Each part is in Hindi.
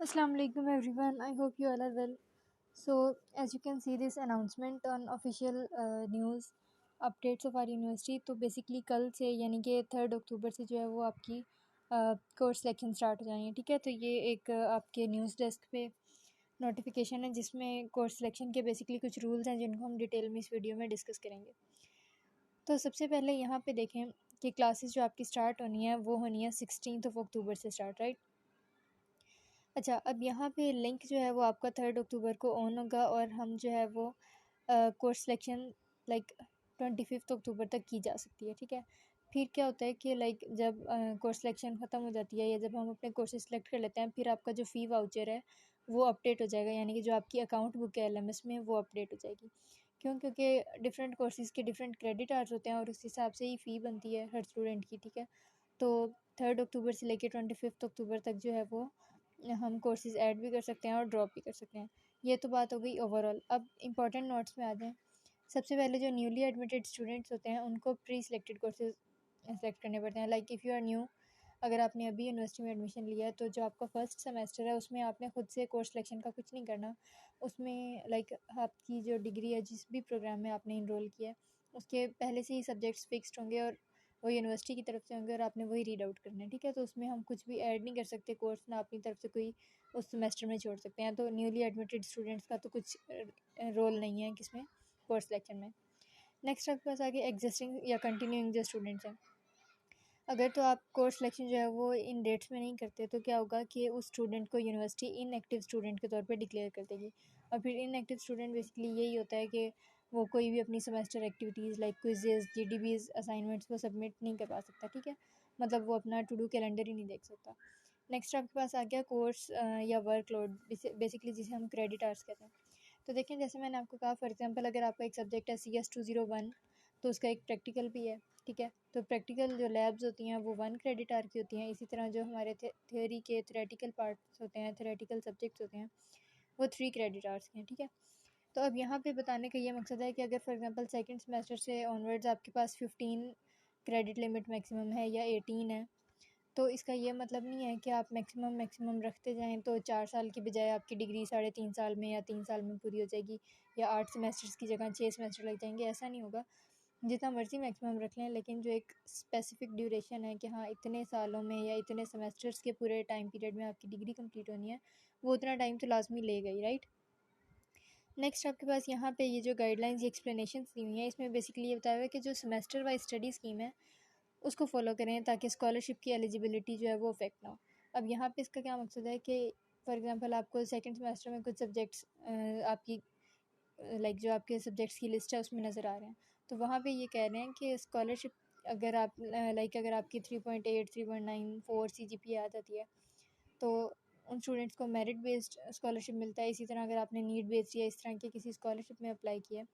Assalamu alaikum everyone. I hope you all are well. So as you can see this announcement on official news updates of our university, तो बेसिकली कल से यानी कि 3 अक्टूबर से जो है वो आपकी कोर्स सिलेक्शन स्टार्ट हो जाएंगे। ठीक है, तो ये एक आपके न्यूज़ डेस्क पे नोटिफिकेशन है जिसमें कोर्स सिलेक्शन के बेसिकली कुछ रूल्स हैं जिनको हम डिटेल में इस वीडियो में डिस्कस करेंगे। तो सबसे पहले यहाँ पे देखें कि क्लासेस जो आपकी स्टार्ट होनी है वो होनी है 16 अक्टूबर से स्टार्ट, राइट। अच्छा, अब यहाँ पे लिंक जो है वो आपका 3 अक्टूबर को ऑन होगा और हम जो है वो कोर्स सिलेक्शन लाइक 25 अक्टूबर तक की जा सकती है। ठीक है, फिर क्या होता है कि लाइक जब कोर्स सिलेक्शन ख़त्म हो जाती है या जब हम अपने कोर्सेज सेलेक्ट कर लेते हैं, फिर आपका जो फ़ी वाउचर है वो अपडेट हो जाएगा, यानी कि जो आपकी अकाउंट बुक है LMS में वो अपडेट हो जाएगी। क्योंकि डिफरेंट कोर्सेज़ के डिफरेंट क्रेडिट आवर्स होते हैं और उस हिसाब से ही फ़ी बनती है हर स्टूडेंट की। ठीक है, तो 3 अक्टूबर से लेकर 25 अक्टूबर तक जो है वो हम कोर्सेज़ ऐड भी कर सकते हैं और ड्रॉप भी कर सकते हैं। ये तो बात हो गई ओवरऑल। अब इम्पॉर्टेंट नोट्स में आ जाएँ। सबसे पहले जो न्यूली एडमिटेड स्टूडेंट्स होते हैं उनको प्री सिलेक्टेड कोर्सेज़ सेलेक्ट करने पड़ते हैं। Like if you are new, अगर आपने अभी यूनिवर्सिटी में एडमिशन लिया है तो जो आपका फर्स्ट सेमेस्टर है उसमें आपने खुद से कोर्स सिलेक्शन का कुछ नहीं करना। उसमें लाइक आपकी जो डिग्री है, जिस भी प्रोग्राम में आपने इनरोल किया है, उसके पहले से ही सब्जेक्ट्स फिक्स्ड होंगे और वो यूनिवर्सिटी की तरफ से होंगे और आपने वही रीड आउट करना है। ठीक है, तो उसमें हम कुछ भी ऐड नहीं कर सकते कोर्स, ना अपनी तरफ से कोई उस सेमेस्टर में छोड़ सकते हैं। तो न्यूली एडमिटेड स्टूडेंट्स का तो कुछ रोल नहीं है किसमें, कोर्स सिलेक्शन में। नेक्स्ट आपके पास आगे एग्जिस्टिंग या कंटिन्यूइंग जो स्टूडेंट्स हैं, अगर तो आप कोर्स सिलेक्शन जो है वो इन डेट्स में नहीं करते तो क्या होगा कि उस स्टूडेंट को यूनिवर्सिटी इनएक्टिव स्टूडेंट के तौर पे डिक्लेयर कर देगी। और फिर इनएक्टिव स्टूडेंट बेसिकली यही होता है कि वो कोई भी अपनी semester activities like quizzes, GDBs, assignments वो सबमिट नहीं करवा सकता। ठीक है, मतलब वो अपना टू डू कैलेंडर ही नहीं देख सकता। नेक्स्ट आपके पास आ गया कोर्स या वर्कलोड, बेसिकली जिसे हम क्रेडिट आवर्स कहते हैं। तो देखें, जैसे मैंने आपको कहा, फॉर एग्जांपल अगर आपका एक सब्जेक्ट है CS 201 तो उसका एक प्रैक्टिकल भी है। ठीक है, तो प्रैक्टिकल जो लैब्स होती हैं वो 1 क्रेडिट आवर की होती हैं। इसी तरह जो हमारे थ्योरी के थ्योरेटिकल पार्ट्स होते हैं, थ्योरेटिकल सब्जेक्ट्स होते हैं, वो 3 क्रेडिट आवर्स के हैं। ठीक है, तो अब यहाँ पे बताने का ये मकसद है कि अगर फॉर एग्जांपल सेकंड सेमेस्टर से ऑनवर्ड्स आपके पास 15 क्रेडिट लिमिट मैक्सिमम है या 18 है, तो इसका ये मतलब नहीं है कि आप मैक्सिमम रखते जाएँ तो 4 साल की बजाय आपकी डिग्री 3.5 साल में या 3 साल में पूरी हो जाएगी, या 8 सेमेस्टर्स की जगह 6 सेमेस्टर लग जाएंगे। ऐसा नहीं होगा। जितना मर्ज़ी मैक्सिमम रख लें, लेकिन जो एक स्पेसिफिक ड्यूरेशन है कि हाँ इतने सालों में या इतने सेमेस्टर्स के पूरे टाइम पीरियड में आपकी डिग्री कंप्लीट होनी है, वो उतना टाइम तो लाजमी लेगा ही, राइट। नेक्स्ट आपके पास यहाँ पे ये जो गाइडलाइंस, ये एक्सप्लेनेशन दी हुई हैं, इसमें बेसिकली ये बताया हुआ है कि जो सेमेस्टर वाइज स्टडी स्कीम है उसको फॉलो करें ताकि स्कॉलरशिप की एलिजिबिलिटी जो है वो अफेक्ट ना हो। अब यहाँ पे इसका क्या मकसद है कि फॉर एग्जांपल आपको सेकंड सेमेस्टर में कुछ सब्जेक्ट्स आपकी लाइक जो आपके सब्जेक्ट्स की लिस्ट है उसमें नज़र आ रहे हैं, तो वहाँ पे ये कह रहे हैं कि स्कॉलरशिप अगर आप लाइक अगर आपकी 3.8, 3.9, 4 CGPA आ जाती है तो उन स्टूडेंट्स को मेरिट बेस्ड स्कॉलरशिप मिलता है। इसी तरह अगर आपने नीड बेस्ड या इस तरह की किसी स्कॉलरशिप में अप्लाई किया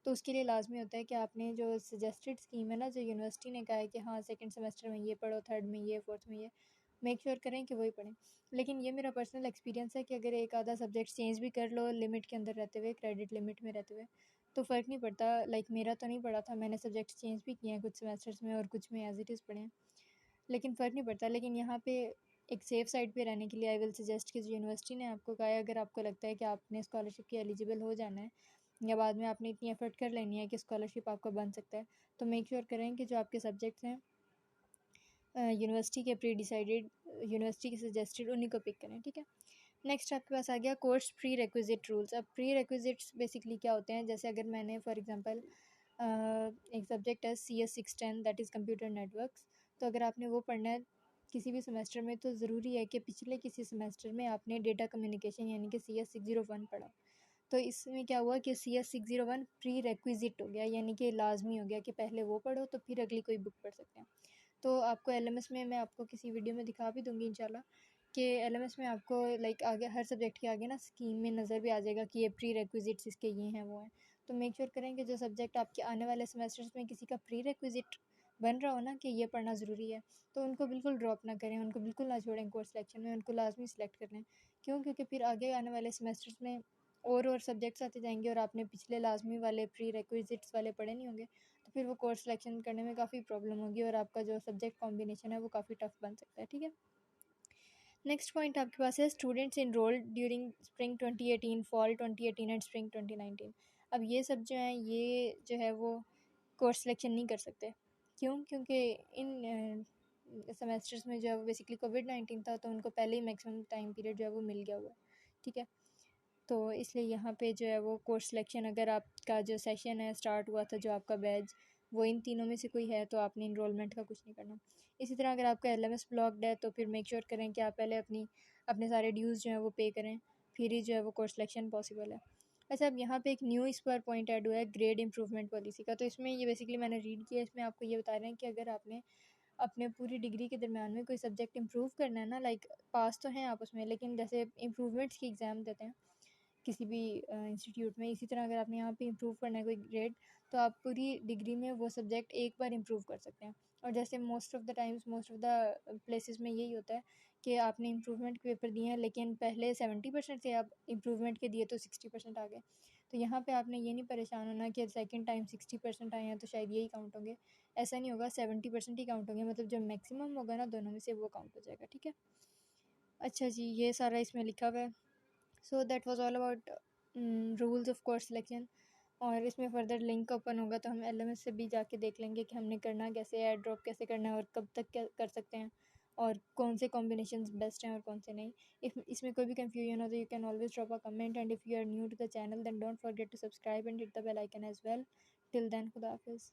तो उसके लिए लाजमी होता है कि आपने जो सजेस्टेड स्कीम है ना, जो यूनिवर्सिटी ने कहा है कि हाँ सेकंड सेमेस्टर में ये पढ़ो, थर्ड में ये, फोर्थ में ये, मेक श्योर करें कि वही पढ़ें। लेकिन ये मेरा पर्सनल एक्सपीरियंस है कि अगर एक आधा सब्जेक्ट चेंज भी कर लो लिमिट के अंदर रहते हुए, क्रेडिट लिमिट में रहते हुए, तो फ़र्क नहीं पड़ता। लाइक मेरा तो नहीं पड़ा था, मैंने सब्जेक्ट चेंज भी किए हैं कुछ सेमेस्टर्स में और कुछ में एज इट इज़ पढ़े हैं, लेकिन फ़र्क नहीं पड़ता। लेकिन यहाँ पे एक सेफ़ साइड पे रहने के लिए आई विल सजेस्ट कि जो यूनिवर्सिटी ने आपको कहा है, अगर आपको लगता है कि आपने स्कॉलरशिप के एलिजिबल हो जाना है या बाद में आपने इतनी एफर्ट कर लेनी है कि स्कॉलरशिप आपका बन सकता है, तो मेक श्योर करें कि जो आपके सब्जेक्ट्स हैं यूनिवर्सिटी के प्री डिसाइडेड, यूनिवर्सिटी के सजेस्टेड, उन्हीं को पिक करें। ठीक है, नेक्स्ट आपके पास आ गया कोर्स प्री रिक्विजिट रूल्स। अब प्री रिक्विजिट्स बेसिकली क्या होते हैं, जैसे अगर मैंने फॉर एग्जांपल एक सब्जेक्ट है CS 610 that is computer networks, तो अगर आपने वो पढ़ना है किसी भी सेमेस्टर में तो ज़रूरी है कि पिछले किसी सेमेस्टर में आपने डेटा कम्युनिकेशन यानी कि CS 601 पढ़ा। तो इसमें क्या हुआ कि CS 601 प्री रिक्विजिट हो गया, यानी कि लाजमी हो गया कि पहले वो पढ़ो तो फिर अगली कोई बुक पढ़ सकते हैं। तो आपको LMS में मैं आपको किसी वीडियो में दिखा भी दूँगी इंशाल्लाह कि LMS में आपको लाइक आगे हर सब्जेक्ट के आगे ना स्कीम में नज़र भी आ जाएगा कि ये प्री रिक्विजिट्स इसके ये हैं वो हैं। तो मेक श्योर करें कि जो सब्जेक्ट आपके आने वाले सेमेस्टर्स में किसी का प्री रिक्विजिट बन रहा हो ना कि ये पढ़ना ज़रूरी है, तो उनको बिल्कुल ड्रॉप ना करें, उनको बिल्कुल ना छोड़ें कोर्स सिलेक्शन में, उनको लाजमी सिलेक्ट कर लें। क्यों? क्योंकि फिर आगे आने वाले सेमेस्टर्स में और सब्जेक्ट्स आते जाएंगे और आपने पिछले लाजमी वाले प्री रिक्विजिट्स वाले पढ़े नहीं होंगे, तो फिर वो कोर्स सिलेक्शन करने में काफ़ी प्रॉब्लम होगी और आपका जो सब्जेक्ट कॉम्बिनेशन है वो काफ़ी टफ बन सकता है। ठीक है, नेक्स्ट पॉइंट आपके पास है students enrolled during spring 2018, fall 2018 and spring 2019। अब ये सब जो हैं ये जो है वो कोर्स सिलेक्शन नहीं कर सकते। क्यों? क्योंकि इन सेमेस्टर्स में जो है वो बेसिकली कोविड-19 था, तो उनको पहले ही मैक्सिमम टाइम पीरियड जो है वो मिल गया हुआ है, ठीक है। तो इसलिए यहाँ पे जो है वो कोर्स सिलेक्शन, अगर आपका जो सेशन है स्टार्ट हुआ था, जो आपका बैच, वो इन तीनों में से कोई है, तो आपने इनरोलमेंट का कुछ नहीं करना। इसी तरह अगर आपका LMS ब्लॉक्ड है, तो फिर मेक श्योर करें कि आप पहले अपने सारे ड्यूज़ जो हैं वो पे करें, फिर ही जो है वो कोर्स सिलेक्शन पॉसिबल है। अच्छा, अब यहाँ पे एक न्यू इस पर पॉइंट ऐड हुआ है ग्रेड इंप्रूवमेंट पॉलिसी का। तो इसमें ये बेसिकली मैंने रीड किया, इसमें आपको ये बता रहे हैं कि अगर आपने अपने पूरी डिग्री के दरम्यान में कोई सब्जेक्ट इम्प्रूव करना है ना, लाइक पास तो हैं आप उसमें, लेकिन जैसे इम्प्रूवमेंट्स की एग्ज़ाम देते हैं किसी भी इंस्टीट्यूट में, इसी तरह अगर आपने यहाँ पे इम्प्रूव करना है कोई ग्रेड, तो आप पूरी डिग्री में वो सब्जेक्ट एक बार इम्प्रूव कर सकते हैं। और जैसे most of the times, most of the places में यही होता है कि आपने इम्प्रूवमेंट के पेपर दिए हैं, लेकिन पहले 70% थे, आप इम्प्रूवमेंट के दिए तो 60% आ गए। तो यहाँ पे आपने ये नहीं परेशान होना कि सेकंड टाइम 60% आए हैं तो शायद यही काउंट होंगे। ऐसा नहीं होगा, 70% ही काउंट होंगे, मतलब जो मैक्सिमम होगा ना दोनों में से, वो काउंट हो जाएगा, ठीक है। अच्छा जी, ये सारा इसमें लिखा हुआ है। So that was all about rules of course selection. और इसमें फ़र्दर लिंक ओपन होगा तो हम LMS से भी जाके देख लेंगे कि हमने करना कैसे है, ड्रॉप कैसे करना है, और कब तक क्या कर सकते हैं, और कौन से कॉम्बिनेशंस बेस्ट हैं और कौन से नहीं। इफ़ इसमें कोई भी कंफ्यूजन हो तो you can always drop a comment, and if you are new to the channel then don't forget to subscribe and hit the bell icon as well. Till then, खुदा हाफिज़।